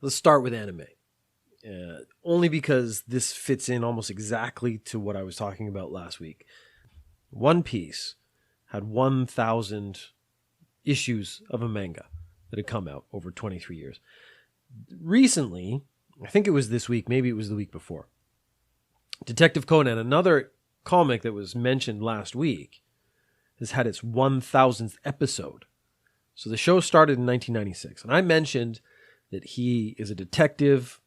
Let's start with anime. Only because this fits in almost exactly to what I was talking about last week. One Piece had 1,000 issues of a manga that had come out over 23 years. Recently, I think it was this week, maybe it was the week before, Detective Conan, another comic that was mentioned last week, has had its 1,000th episode. So the show started in 1996, and I mentioned that he is a detective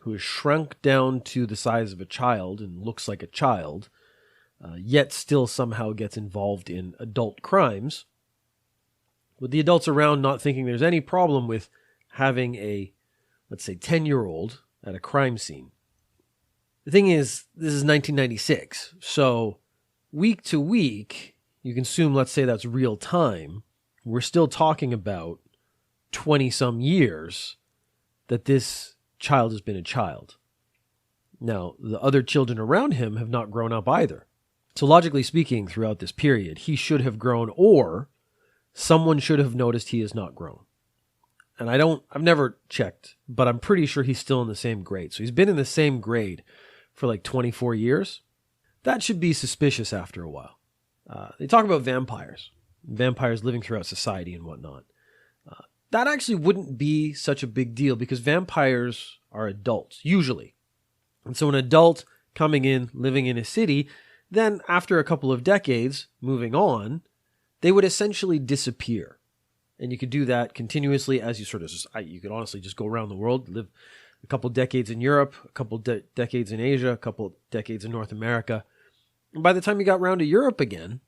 who is shrunk down to the size of a child and looks like a child, yet still somehow gets involved in adult crimes, with the adults around not thinking there's any problem with having a, let's say, 10-year-old at a crime scene. The thing is, this is 1996, so week to week, you can assume, let's say that's real time, we're still talking about 20-some years that this child has been a child. Now, the other children around him have not grown up either. So logically speaking, throughout this period, he should have grown, or someone should have noticed he has not grown. And I've never checked, but I'm pretty sure he's still in the same grade. So he's been in the same grade for like 24 years. That should be suspicious after a while. They talk about vampires living throughout society and whatnot. That actually wouldn't be such a big deal because vampires are adults, usually. And so an adult coming in, living in a city, then after a couple of decades, moving on, they would essentially disappear. And you could do that continuously as you you could honestly just go around the world, live a couple decades in Europe, a couple decades in Asia, a couple decades in North America. And by the time you got around to Europe again,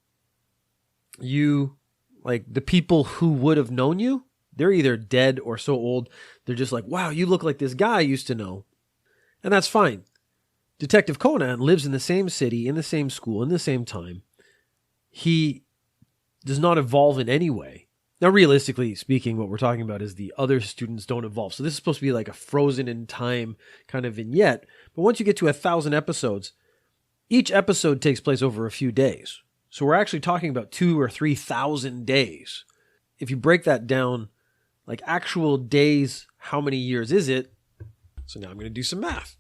the people who would have known you, they're either dead or so old, they're just like, wow, you look like this guy I used to know. And that's fine. Detective Conan lives in the same city, in the same school, in the same time. He does not evolve in any way. Now, realistically speaking, what we're talking about is the other students don't evolve. So this is supposed to be like a frozen in time kind of vignette. But once you get to 1,000 episodes, each episode takes place over a few days. So we're actually talking about 2,000 or 3,000 days. If you break that down, like actual days, how many years is it? So now I'm going to do some math.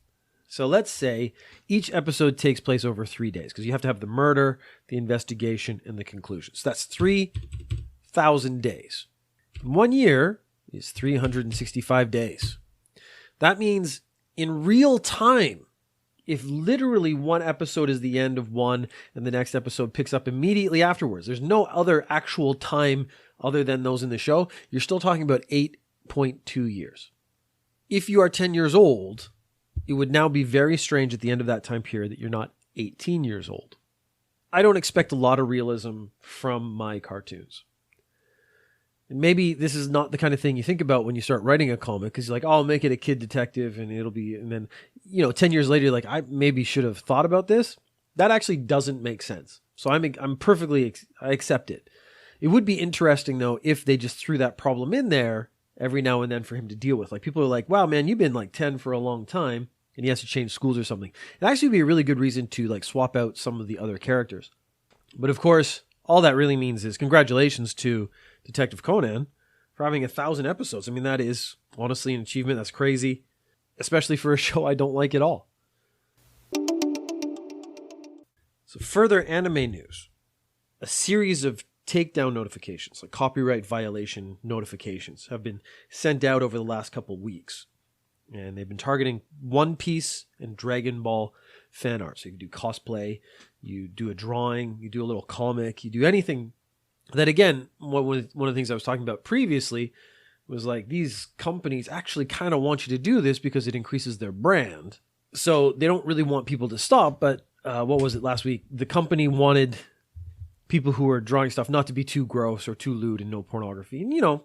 So let's say each episode takes place over 3 days because you have to have the murder, the investigation, and the conclusion. So that's 3,000 days. 1 year is 365 days. That means in real time, if literally one episode is the end of one and the next episode picks up immediately afterwards, there's no other actual time other than those in the show, you're still talking about 8.2 years. If you are 10 years old, it would now be very strange at the end of that time period that you're not 18 years old. I don't expect a lot of realism from my cartoons. And maybe this is not the kind of thing you think about when you start writing a comic, because you're like, oh, I'll make it a kid detective and then, 10 years later, you're like, I maybe should have thought about this. That actually doesn't make sense. So I accept it. It would be interesting, though, if they just threw that problem in there every now and then for him to deal with. Like, people are like, wow, man, you've been like 10 for a long time, and he has to change schools or something. It actually would be a really good reason to like swap out some of the other characters. But of course, all that really means is congratulations to Detective Conan for having 1,000 episodes. I mean, that is honestly an achievement. That's crazy, especially for a show I don't like at all. So further anime news. A series of takedown notifications, like copyright violation notifications, have been sent out over the last couple weeks. And they've been targeting One Piece and Dragon Ball fan art. So you can do cosplay, you do a drawing, you do a little comic, you do anything. That, again, one of the things I was talking about previously was like these companies actually kind of want you to do this because it increases their brand. So they don't really want people to stop. But what was it last week? The company wanted people who are drawing stuff not to be too gross or too lewd and no pornography. And,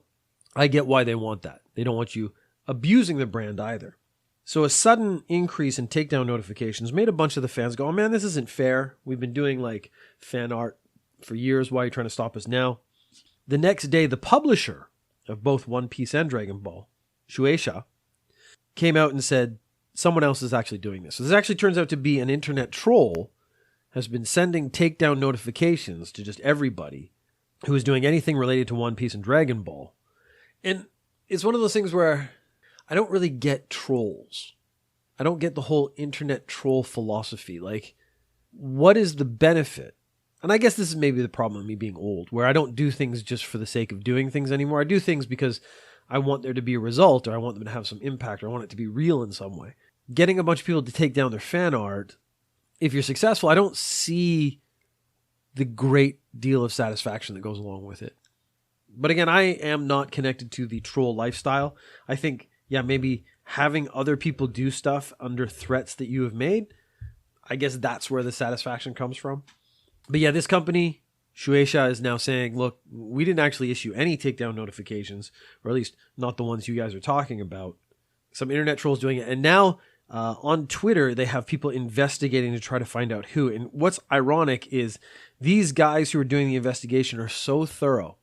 I get why they want that. They don't want you abusing the brand either. So a sudden increase in takedown notifications made a bunch of the fans go, oh man, this isn't fair. We've been doing like fan art for years. Why are you trying to stop us now? The next day, the publisher of both One Piece and Dragon Ball, Shueisha, came out and said someone else is actually doing this. So this actually turns out to be an internet troll has been sending takedown notifications to just everybody who is doing anything related to One Piece and Dragon Ball. And it's one of those things where I don't really get trolls. I don't get the whole internet troll philosophy. Like, what is the benefit? And I guess this is maybe the problem of me being old, where I don't do things just for the sake of doing things anymore. I do things because I want there to be a result, or I want them to have some impact, or I want it to be real in some way. Getting a bunch of people to take down their fan art, if you're successful, I don't see the great deal of satisfaction that goes along with it. But again, I am not connected to the troll lifestyle. I think, yeah, maybe having other people do stuff under threats that you have made, I guess that's where the satisfaction comes from. But yeah, this company, Shueisha, is now saying, look, we didn't actually issue any takedown notifications, or at least not the ones you guys are talking about. Some internet trolls doing it. And now on Twitter, they have people investigating to try to find out who. And what's ironic is these guys who are doing the investigation are so thorough.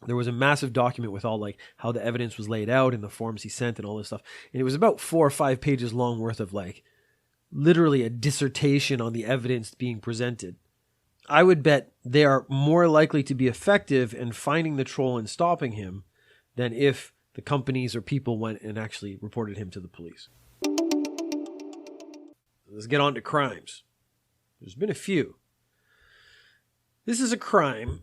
There was a massive document with all like how the evidence was laid out and the forms he sent and all this stuff. And it was about 4 or 5 pages long worth of like literally a dissertation on the evidence being presented. I would bet they are more likely to be effective in finding the troll and stopping him than if the companies or people went and actually reported him to the police. Let's get on to crimes. There's been a few. This is a crime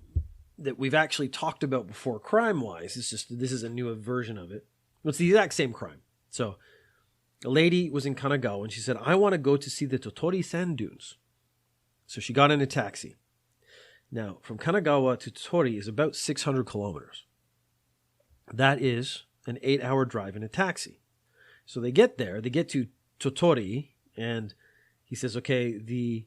that we've actually talked about before crime-wise. This is a newer version of it. It's the exact same crime. So a lady was in Kanagawa and she said, I want to go to see the Totori sand dunes. So she got in a taxi. Now, from Kanagawa to Totori is about 600 kilometers. That is an 8-hour drive in a taxi. So they get there, they get to Totori, and he says, okay, the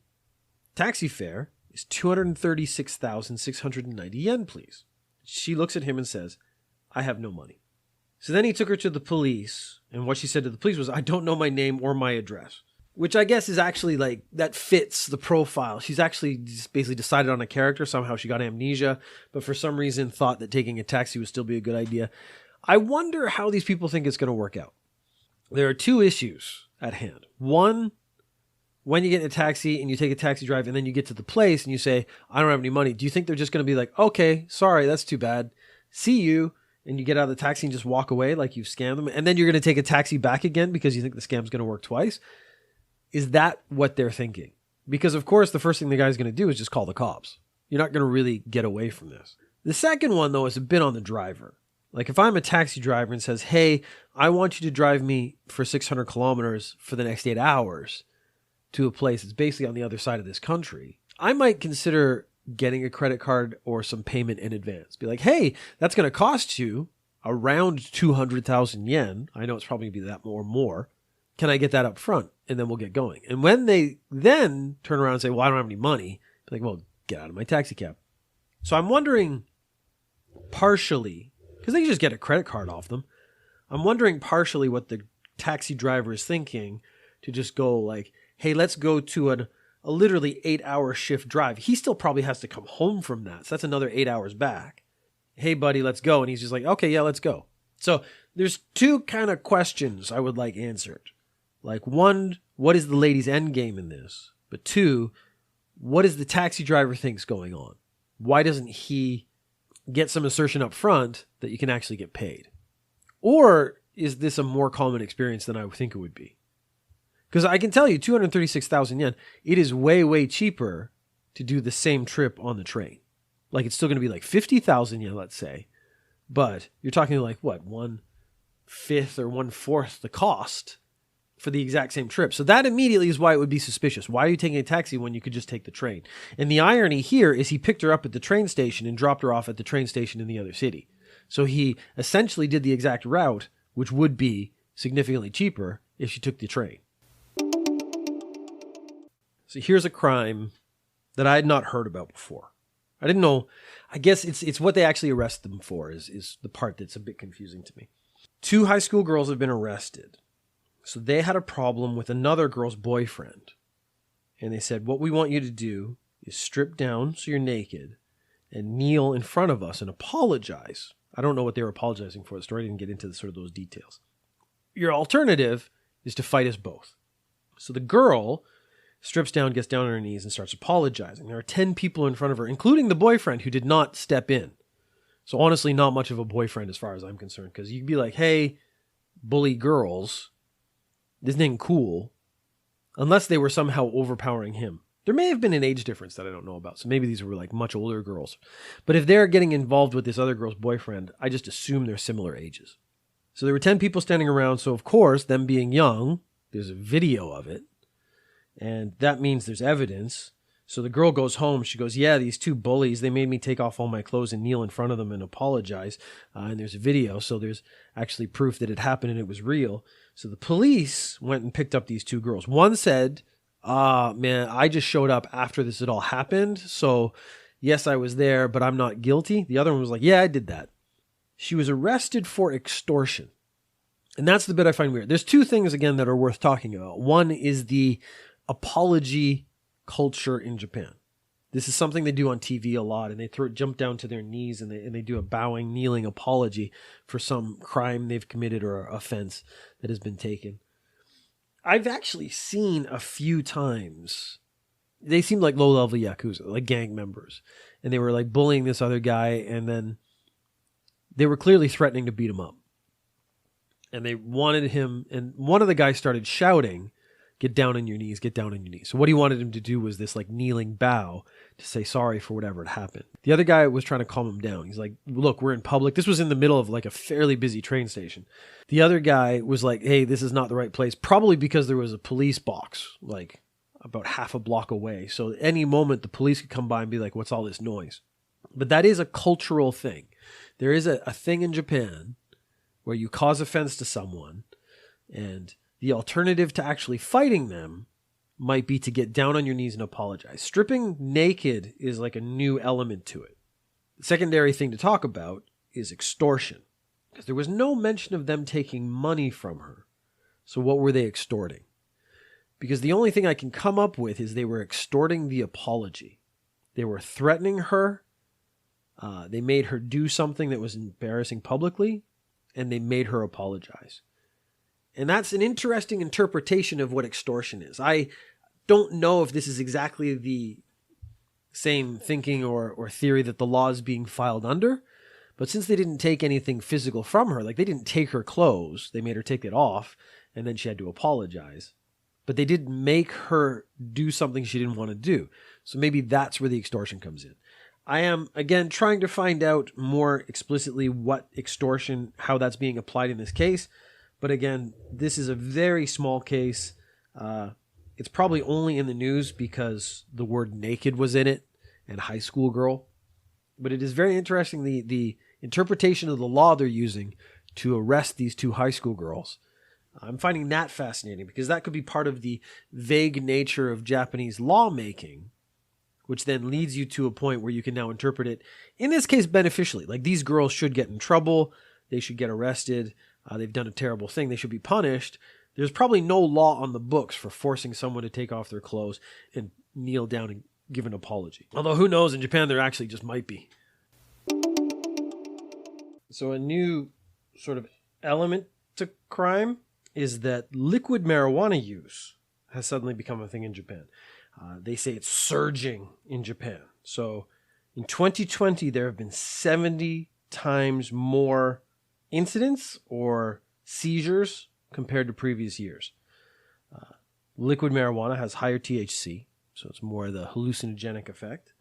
taxi fare is 236,690 yen, please. She looks at him and says, I have no money. So then he took her to the police, and what she said to the police was, I don't know my name or my address. Which I guess is actually like, that fits the profile. She's actually just basically decided on a character. Somehow she got amnesia, but for some reason thought that taking a taxi would still be a good idea. I wonder how these people think it's going to work out. There are 2 issues at hand. One, when you get in a taxi and you take a taxi drive and then you get to the place and you say, I don't have any money. Do you think they're just going to be like, okay, sorry, that's too bad. See you. And you get out of the taxi and just walk away like you've scammed them. And then you're going to take a taxi back again because you think the scam's going to work twice. Is that what they're thinking? Because, of course, the first thing the guy's going to do is just call the cops. You're not going to really get away from this. The second one, though, is a bit on the driver. Like, if I'm a taxi driver and says, hey, I want you to drive me for 600 kilometers for the next 8 hours to a place that's basically on the other side of this country, I might consider getting a credit card or some payment in advance. Be like, hey, that's going to cost you around 200,000 yen. I know it's probably going to be that or more. Can I get that up front? And then we'll get going. And when they then turn around and say, well, I don't have any money, be like, well, get out of my taxi cab. So I'm wondering partially, because they can just get a credit card off them. I'm wondering partially what the taxi driver is thinking to just go like, hey, let's go to a literally 8-hour shift drive. He still probably has to come home from that. So that's another 8 hours back. Hey, buddy, let's go. And he's just like, okay, yeah, let's go. So there's 2 kind of questions I would like answered. Like, 1, what is the lady's end game in this? But 2, what is the taxi driver thinks going on? Why doesn't he get some assertion up front that you can actually get paid? Or is this a more common experience than I would think it would be? Because I can tell you, 236,000 yen, it is way, way cheaper to do the same trip on the train. Like, it's still going to be like 50,000 yen, let's say. But you're talking like, what, 1/5 or 1/4 the cost for the exact same trip. So that immediately is why it would be suspicious. Why are you taking a taxi when you could just take the train? And the irony here is he picked her up at the train station and dropped her off at the train station in the other city. So he essentially did the exact route, which would be significantly cheaper if she took the train. So here's a crime that I had not heard about before. I didn't know. I guess it's what they actually arrest them for is the part that's a bit confusing to me. 2 high school girls have been arrested. So they had a problem with another girl's boyfriend. And they said, what we want you to do is strip down so you're naked and kneel in front of us and apologize. I don't know what they were apologizing for. The story didn't get into sort of those details. Your alternative is to fight us both. So the girl strips down, gets down on her knees, and starts apologizing. There are 10 people in front of her, including the boyfriend who did not step in. So honestly, not much of a boyfriend as far as I'm concerned, because you'd be like, hey, bully girls, this isn't cool, unless they were somehow overpowering him. There may have been an age difference that I don't know about, so maybe these were like much older girls. But if they're getting involved with this other girl's boyfriend, I just assume they're similar ages. So there were 10 people standing around, so of course, them being young, there's a video of it, and that means there's evidence. So the girl goes home. She goes, yeah, these two bullies, they made me take off all my clothes and kneel in front of them and apologize. And there's a video. So there's actually proof that it happened and it was real. So the police went and picked up these two girls. One said, man, I just showed up after this had all happened. So yes, I was there, but I'm not guilty. The other one was like, yeah, I did that. She was arrested for extortion. And that's the bit I find weird. There's two things, again, that are worth talking about. One is the apology culture in Japan. This is something they do on TV a lot, and they jump down to their knees and they do a bowing, kneeling apology for some crime they've committed or offense that has been taken. I've actually seen a few times, they seemed like low-level Yakuza, like gang members, and they were like bullying this other guy, and then they were clearly threatening to beat him up. And they wanted him, and one of the guys started shouting, get down on your knees, get down on your knees. So what he wanted him to do was this like kneeling bow to say sorry for whatever had happened. The other guy was trying to calm him down. He's like, look, we're in public. This was in the middle of like a fairly busy train station. The other guy was like, hey, this is not the right place. Probably because there was a police box like about half a block away. So at any moment the police could come by and be like, what's all this noise? But that is a cultural thing. There is a thing in Japan where you cause offense to someone, and the alternative to actually fighting them might be to get down on your knees and apologize. Stripping naked is like a new element to it. The secondary thing to talk about is extortion, because there was no mention of them taking money from her. So what were they extorting? Because the only thing I can come up with is they were extorting the apology. They were threatening her. They made her do something that was embarrassing publicly, and they made her apologize. And that's an interesting interpretation of what extortion is. I don't know if this is exactly the same thinking or theory that the law is being filed under, but since they didn't take anything physical from her, like they didn't take her clothes, they made her take it off, and then she had to apologize. But they did make her do something she didn't want to do. So maybe that's where the extortion comes in. I am, again, trying to find out more explicitly what extortion, how that's being applied in this case. But again, this is a very small case. It's probably only in the news because the word naked was in it and high school girl. But it is very interesting, the interpretation of the law they're using to arrest these two high school girls. I'm finding that fascinating because that could be part of the vague nature of Japanese lawmaking, which then leads you to a point where you can now interpret it, in this case, beneficially. Like, these girls should get in trouble. They should get arrested. They've done a terrible thing. They should be punished. There's probably no law on the books for forcing someone to take off their clothes and kneel down and give an apology. Although, who knows, in Japan, there actually just might be. So a new sort of element to crime is that liquid marijuana use has suddenly become a thing in Japan. They say it's surging in Japan. So in 2020, there have been 70 times more incidents or seizures compared to previous years. Liquid marijuana has higher THC, so it's more the hallucinogenic effect.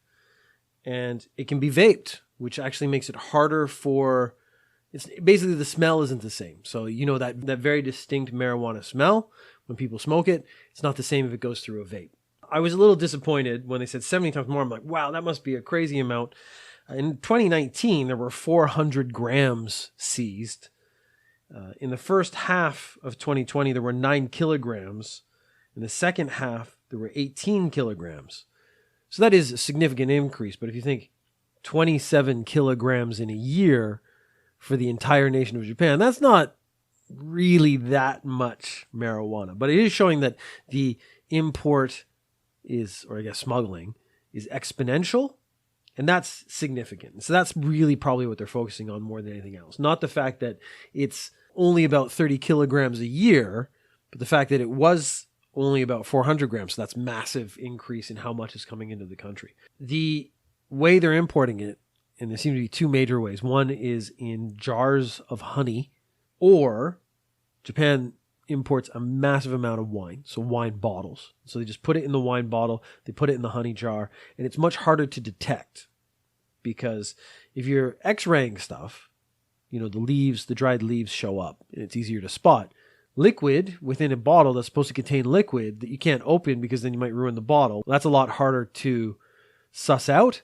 And it can be vaped, which actually makes it harder for... It's basically, the smell isn't the same. So you know that very distinct marijuana smell when people smoke it, it's not the same if it goes through a vape. I was a little disappointed when they said 70 times more. I'm like, wow, that must be a crazy amount. In 2019, there were 400 grams seized. In the first half of 2020, there were 9 kilograms. In the second half, there were 18 kilograms. So that is a significant increase. But if you think 27 kilograms in a year for the entire nation of Japan, that's not really that much marijuana. But it is showing that the import is, or I guess smuggling, is exponential. And that's significant. So that's really probably what they're focusing on more than anything else. Not the fact that it's only about 30 kilograms a year, but the fact that it was only about 400 grams. So that's massive increase in how much is coming into the country. The way they're importing it, and there seem to be two major ways. One is in jars of honey, or Japan imports a massive amount of wine, so wine bottles. So they just put it in the wine bottle, they put it in the honey jar, and it's much harder to detect because if you're x-raying stuff, the leaves, the dried leaves show up and it's easier to spot. Liquid within a bottle that's supposed to contain liquid that you can't open because then you might ruin the bottle. That's a lot harder to suss out.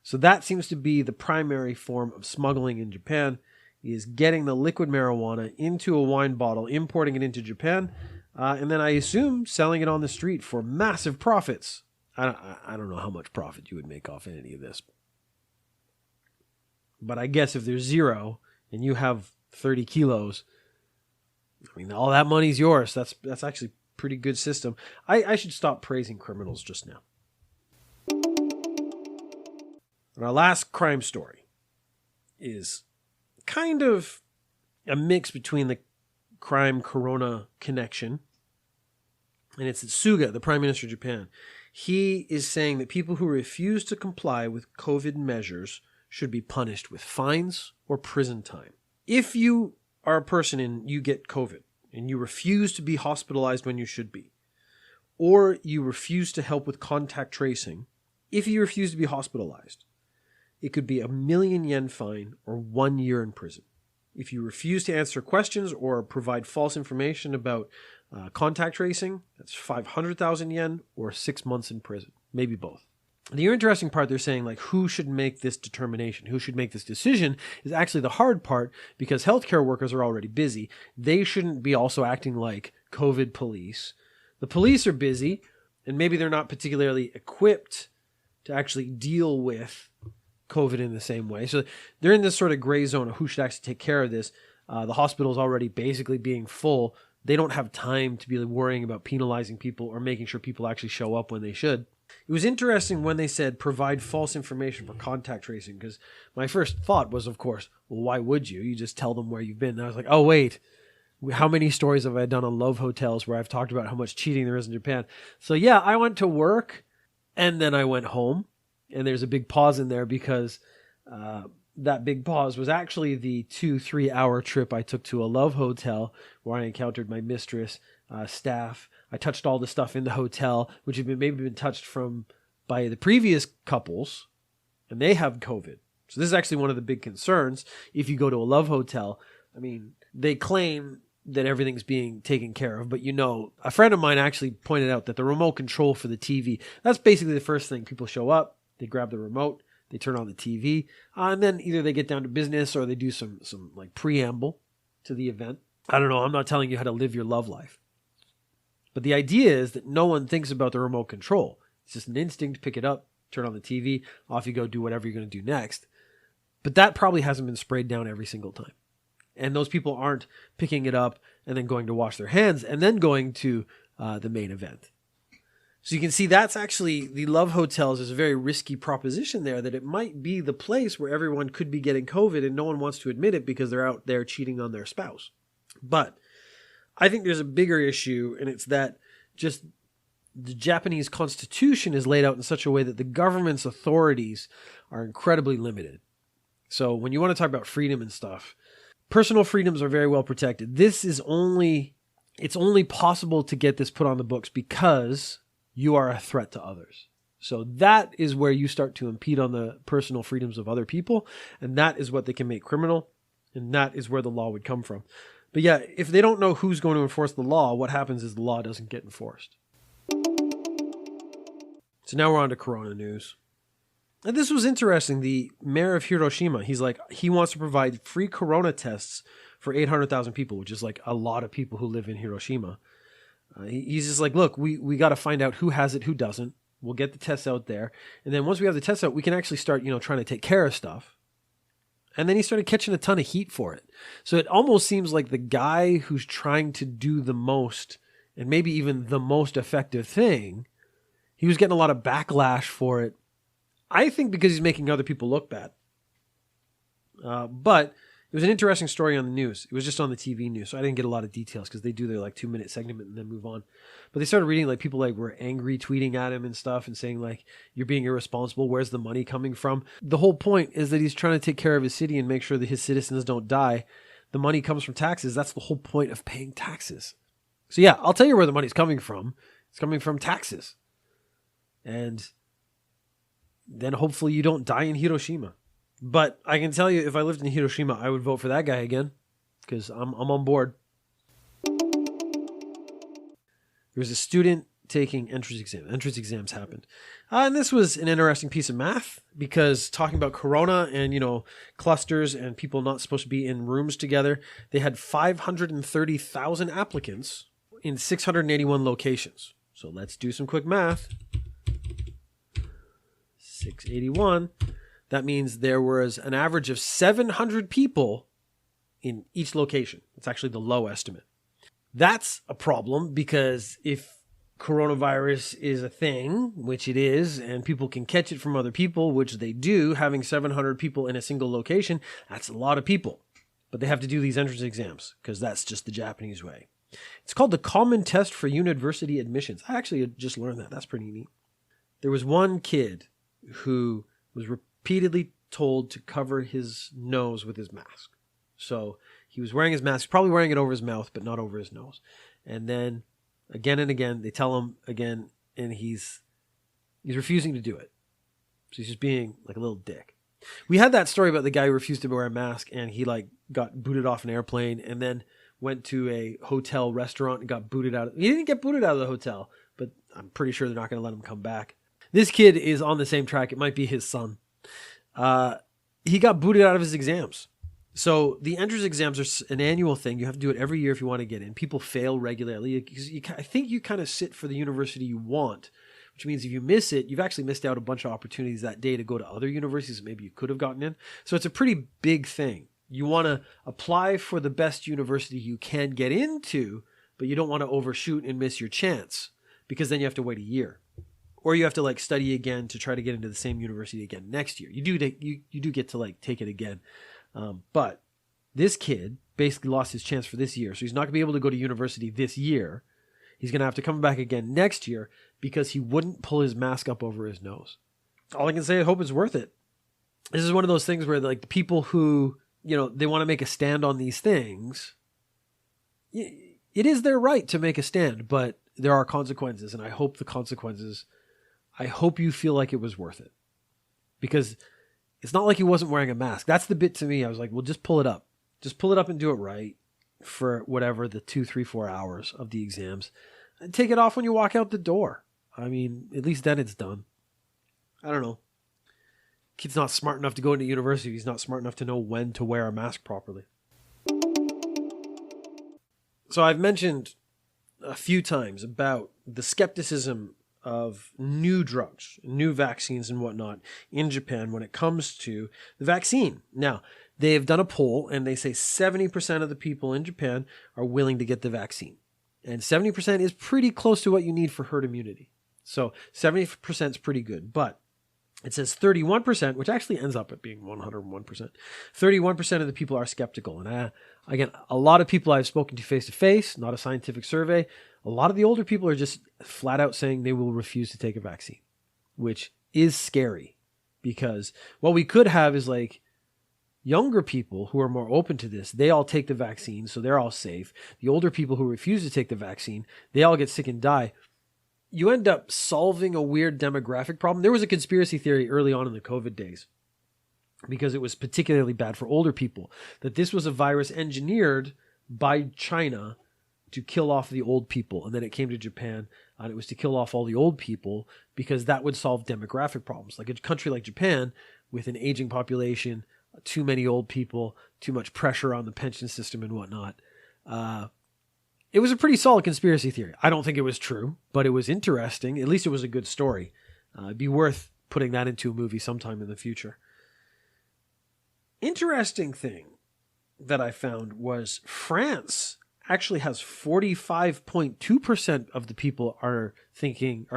So that seems to be the primary form of smuggling in Japan, is getting the liquid marijuana into a wine bottle, importing it into Japan, and then I assume selling it on the street for massive profits. I don't know how much profit you would make off any of this. But I guess if there's zero and you have 30 kilos, all that money's yours. That's actually a pretty good system. I should stop praising criminals just now. And our last crime story is kind of a mix between the crime-corona connection, and it's Suga, the Prime Minister of Japan. He is saying that people who refuse to comply with COVID measures should be punished with fines or prison time. If you are a person and you get COVID and you refuse to be hospitalized when you should be, or you refuse to help with contact tracing, if you refuse to be hospitalized, it could be a 1,000,000 yen fine or 1 year in prison. If you refuse to answer questions or provide false information about contact tracing, that's 500,000 yen or 6 months in prison, maybe both. The interesting part, they're saying, who should make this determination, who should make this decision, is actually the hard part, because healthcare workers are already busy. They shouldn't be also acting like COVID police. The police are busy, and maybe they're not particularly equipped to actually deal with COVID in the same way. So they're in this sort of gray zone of who should actually take care of this. The hospital's already basically being full. They don't have time to be worrying about penalizing people or making sure people actually show up when they should. It was interesting when they said provide false information for contact tracing, because my first thought was, of course, well, why would you? You just tell them where you've been. And I was like, oh, wait, how many stories have I done on love hotels where I've talked about how much cheating there is in Japan? So yeah, I went to work and then I went home. And there's a big pause in there because that big pause was actually the 2-3 hour trip I took to a love hotel where I encountered my mistress, staff. I touched all the stuff in the hotel, which had maybe been touched by the previous couples, and they have COVID. So this is actually one of the big concerns. If you go to a love hotel, they claim that everything's being taken care of, but a friend of mine actually pointed out that the remote control for the TV, that's basically the first thing. People show up, they grab the remote, they turn on the TV, and then either they get down to business or they do some preamble to the event. I don't know. I'm not telling you how to live your love life. But the idea is that no one thinks about the remote control. It's just an instinct, pick it up, turn on the TV, off you go, do whatever you're going to do next. But that probably hasn't been sprayed down every single time. And those people aren't picking it up and then going to wash their hands and then going to the main event. So you can see that's actually, the love hotels is a very risky proposition there, that it might be the place where everyone could be getting COVID and no one wants to admit it because they're out there cheating on their spouse. But I think there's a bigger issue, and it's that just the Japanese constitution is laid out in such a way that the government's authorities are incredibly limited. So when you want to talk about freedom and stuff, personal freedoms are very well protected. It's only possible to get this put on the books because you are a threat to others. So that is where you start to impede on the personal freedoms of other people, and that is what they can make criminal, and that is where the law would come from. But yeah, if they don't know who's going to enforce the law, what happens is the law doesn't get enforced. So now we're on to Corona news. And this was interesting. The mayor of Hiroshima, he wants to provide free Corona tests for 800,000 people, which is a lot of people who live in Hiroshima. He's just look, we got to find out who has it, who doesn't. We'll get the tests out there. And then once we have the tests out, we can actually start, trying to take care of stuff. And then he started catching a ton of heat for it. So it almost seems like the guy who's trying to do the most, and maybe even the most effective thing, he was getting a lot of backlash for it. I think because he's making other people look bad. But it was an interesting story on the news. It was just on the TV news, so I didn't get a lot of details because they do their 2-minute segment and then move on. But they started reading people were angry, tweeting at him and stuff and saying you're being irresponsible. Where's the money coming from? The whole point is that he's trying to take care of his city and make sure that his citizens don't die. the money comes from taxes. That's the whole point of paying taxes. So yeah, I'll tell you where the money's coming from. It's coming from taxes. And then hopefully you don't die in Hiroshima. But I can tell you, if I lived in Hiroshima, I would vote for that guy again, because I'm on board. There was a student taking entrance exams. Entrance exams happened. And this was an interesting piece of math, because talking about Corona and, clusters and people not supposed to be in rooms together, they had 530,000 applicants in 681 locations. So let's do some quick math. 681. That means there was an average of 700 people in each location. It's actually the low estimate. That's a problem, because if coronavirus is a thing, which it is, and people can catch it from other people, which they do, having 700 people in a single location, that's a lot of people. But they have to do these entrance exams, because that's just the Japanese way. It's called the Common Test for University Admissions. I actually just learned that. That's pretty neat. There was one kid who was repeatedly told to cover his nose with his mask. So he was wearing his mask, probably wearing it over his mouth, but not over his nose. And then again and again, they tell him again, and he's refusing to do it. So he's just being like a little dick. We had that story about the guy who refused to wear a mask, and he got booted off an airplane, and then went to a hotel restaurant and got booted out. He didn't get booted out of the hotel, but I'm pretty sure they're not going to let him come back. This kid is on the same track. It might be his son. He got booted out of his exams. So the entrance exams are an annual thing. You have to do it every year if you want to get in. People fail regularly. I think you kind of sit for the university you want, which means if you miss it, you've actually missed out a bunch of opportunities that day to go to other universities that maybe you could have gotten in. So it's a pretty big thing. You want to apply for the best university you can get into, but you don't want to overshoot and miss your chance, because then you have to wait a year. Or you have to study again to try to get into the same university again next year. You do get to take it again. But this kid basically lost his chance for this year. So he's not going to be able to go to university this year. He's going to have to come back again next year because he wouldn't pull his mask up over his nose. All I can say, I hope it's worth it. This is one of those things where the people who, they want to make a stand on these things, it is their right to make a stand, but there are consequences. And I hope I hope you feel like it was worth it, because it's not like he wasn't wearing a mask. That's the bit to me. I was like, well, just pull it up. Just pull it up and do it right for whatever the 2, 3, 4 hours of the exams. And take it off when you walk out the door. I mean, at least then it's done. I don't know. Kid's not smart enough to go into university. He's not smart enough to know when to wear a mask properly. So I've mentioned a few times about the skepticism of new drugs, new vaccines and whatnot in Japan when it comes to the vaccine. Now, they have done a poll, and they say 70% of the people in Japan are willing to get the vaccine. And 70% is pretty close to what you need for herd immunity. So 70% is pretty good. But it says 31%, which actually ends up at being 101%. 31% of the people are skeptical. And again, a lot of people I've spoken to face-to-face, not a scientific survey. A lot of the older people are just flat out saying they will refuse to take a vaccine, which is scary, because what we could have is younger people who are more open to this. They all take the vaccine, so they're all safe. The older people who refuse to take the vaccine, they all get sick and die. You end up solving a weird demographic problem. There was a conspiracy theory early on in the COVID days, because it was particularly bad for older people, that this was a virus engineered by China to kill off the old people. And then it came to Japan, and it was to kill off all the old people, because that would solve demographic problems. Like a country like Japan, with an aging population, too many old people, too much pressure on the pension system and whatnot. It was a pretty solid conspiracy theory. I don't think it was true, but it was interesting. At least it was a good story. It'd be worth putting that into a movie sometime in the future. Interesting thing that I found was France actually has 45.2% of the people are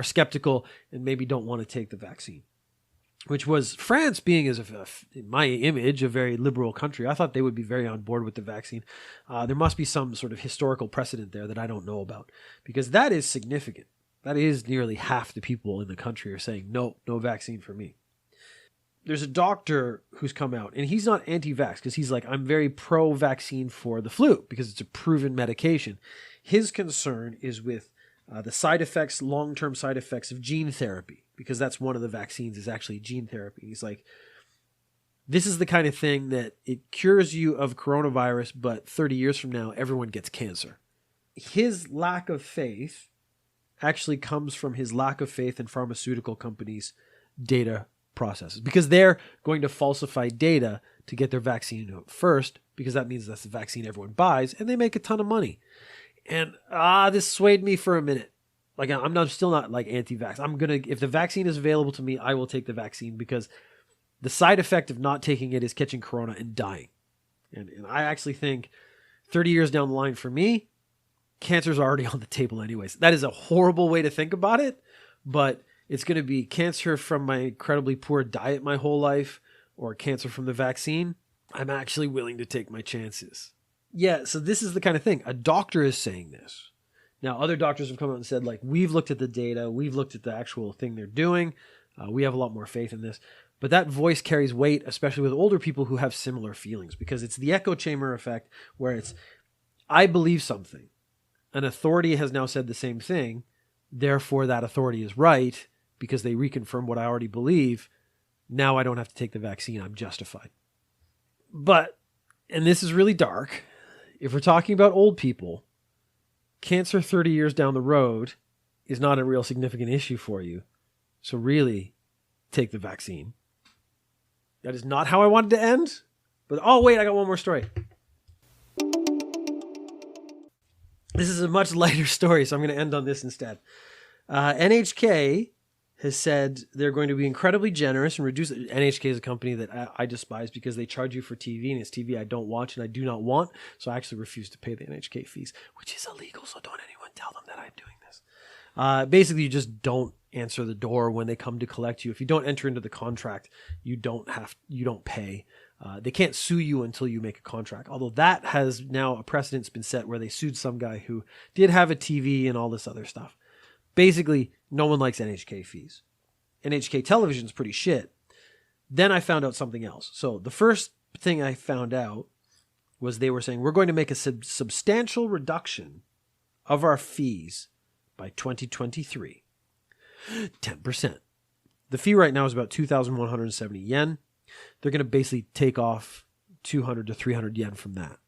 skeptical and maybe don't want to take the vaccine, which was France being, in my image, a very liberal country. I thought they would be very on board with the vaccine. There must be some sort of historical precedent there that I don't know about, because that is significant. That is nearly half the people in the country are saying, no vaccine for me. there's a doctor who's come out, and he's not anti-vax because he's like, I'm very pro-vaccine for the flu because it's a proven medication. His concern is with the side effects, long-term side effects of gene therapy, because that's one of the vaccines is actually gene therapy. He's like, this is the kind of thing that it cures you of coronavirus, but 30 years from now, everyone gets cancer. His lack of faith actually comes from his lack of faith in pharmaceutical companies' data processes, because they're going to falsify data to get their vaccine out first, because that means that's the vaccine everyone buys, and they make a ton of money. And this swayed me for a minute. Like, I'm still not like anti-vax. If the vaccine is available to me, I will take the vaccine, because the side effect of not taking it is catching corona and dying. And I actually think 30 years down the line for me, cancer's already on the table anyways. That is a horrible way to think about it, but it's going to be cancer from my incredibly poor diet my whole life, or cancer from the vaccine. I'm actually willing to take my chances. Yeah, so this is the kind of thing. A doctor is saying this. Now, other doctors have come out and said, like, we've looked at the data, we've looked at the actual thing they're doing, we have a lot more faith in this. But that voice carries weight, especially with older people who have similar feelings, because it's the echo chamber effect where it's, I believe something. An authority has now said the same thing, therefore that authority is right, because they reconfirm what I already believe. Now I don't have to take the vaccine. I'm justified. But, and this is really dark, if we're talking about old people, cancer 30 years down the road is not a real significant issue for you. So really, take the vaccine. That is not how I wanted to end. But, oh wait, I got one more story. This is a much lighter story, so I'm going to end on this instead. NHK has said they're going to be incredibly generous and reduce it. NHK is a company that I despise because they charge you for TV, and it's TV I don't watch and I do not want. So I actually refuse to pay the NHK fees, which is illegal. So don't anyone tell them that I'm doing this. Basically, you just don't answer the door when they come to collect you. If you don't enter into the contract, you don't pay. They can't sue you until you make a contract. Although that has now a precedent's been set where they sued some guy who did have a TV and all this other stuff. Basically, no one likes NHK fees. NHK television is pretty shit. Then I found out something else. So the first thing I found out was they were saying, we're going to make a substantial reduction of our fees by 2023. 10%. The fee right now is about 2,170 yen. They're going to basically take off 200 to 300 yen from that.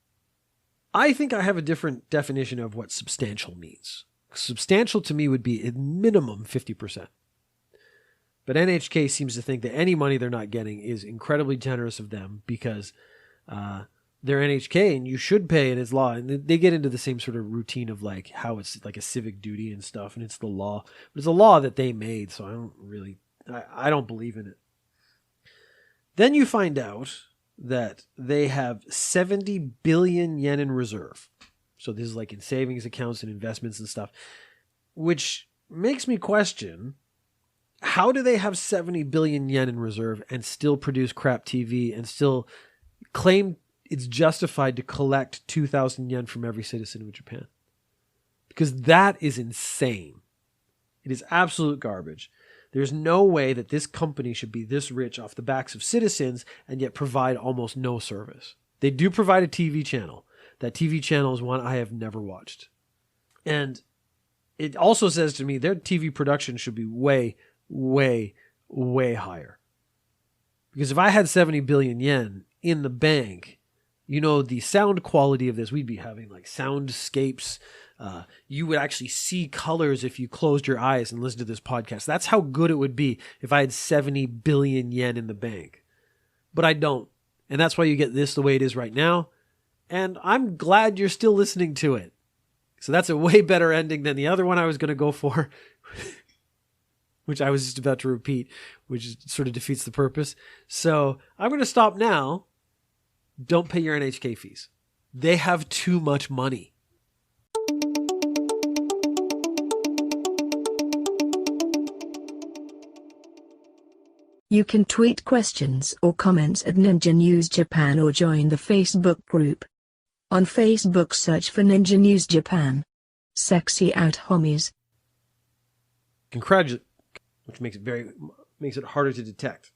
I think I have a different definition of what substantial means. Substantial to me would be at minimum 50%. But NHK seems to think that any money they're not getting is incredibly generous of them because they're NHK and you should pay it as law. And they get into the same sort of routine of like how it's like a civic duty and stuff, and it's the law. But it's a law that they made, so I don't believe in it. Then you find out that they have 70 billion yen in reserve. So this is like in savings accounts and investments and stuff, which makes me question, how do they have 70 billion yen in reserve and still produce crap TV and still claim it's justified to collect 2,000 yen from every citizen of Japan? Because that is insane. It is absolute garbage. There's no way that this company should be this rich off the backs of citizens and yet provide almost no service. They do provide a TV channel. That TV channel is one I have never watched. And it also says to me their TV production should be way, way, way higher. Because if I had 70 billion yen in the bank, you know, the sound quality of this, we'd be having like soundscapes. You would actually see colors if you closed your eyes and listened to this podcast. That's how good it would be if I had 70 billion yen in the bank. But I don't. And that's why you get this the way it is right now. And I'm glad you're still listening to it. So that's a way better ending than the other one I was going to go for, which I was just about to repeat, which sort of defeats the purpose. So I'm going to stop now. Don't pay your NHK fees. They have too much money. You can tweet questions or comments at Ninja News Japan or join the Facebook group. On Facebook, search for Ninja News Japan. Sexy out homies. Congratulate, which makes it harder to detect.